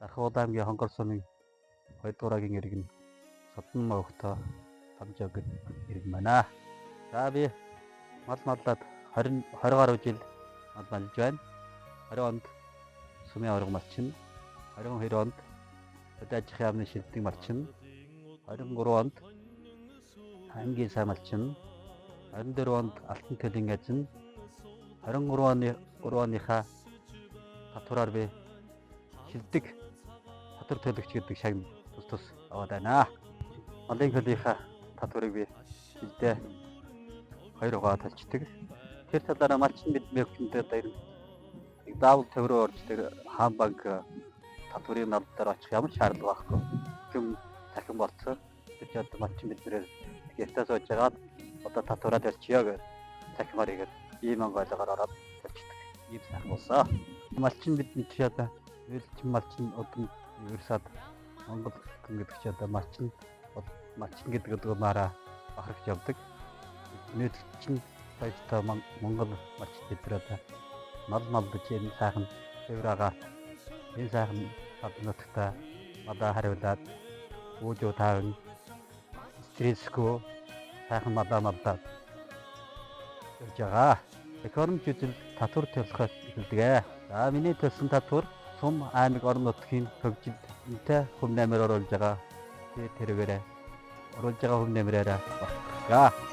Дархавууд аймгийн Хонгор сумын 2 дуурайгийн иргэн Содон мөвхтөө Самжаа гэд иргэн байна. За би мал маллаад 20 гаруй жил мал малж байна. 20 онд сумын аварга малчин, 22 онд хөдөө аж ахуйн яамны шилдэг малчин, 23 онд аймгийн сайн малчин, 24 онд алтан төлийн ажин, 23 оныхаа татвараар би шилдэг татвар төлөгч гэдэг шагнал тус аваад байна. Малын хөлийнхаа татварыг би жилдээ 2 угаа төлчдөг. Тэр талаараа малчин бид мэгчэндээ даяар заавал төврөө орж тэр хаан банк татврын нал дээр очих ямар шаардлага байхгүй. Хүм цахим болцоо тэр ч одоо малчин биднээр гэртээ сууж байгаад одоо татвараа төлчихё гэж цахимаар игээд ийм ойлголоор ороод төлчдөг. Ийм сайхан болсоо. Малчин бидний чи одоо үйлчин малчин одоо ерөөсөд Монгол хүн гэдэг чи одоо малчин гэдэг үгээрээ бахархж явдаг. Нийтлэгчин баяртай Монгол малчин бид одоо мал малдаж энэ сайхан цэвраагаар энэ сайхан гаднуудтай мадаа хариулаад өөжөө таавн стрессгүй сайхан мадаа малдаад явж байгаа. Экономик жижиг татвар төлөхөс эхэлдэг. За миний төлсөн татвар Сум аймаг орон нутгийн хөгжилтэй хүм нэмэр оруулж байгаа. Тэргээр оруулж байгаа хүм нэмрээрээ багтгаа.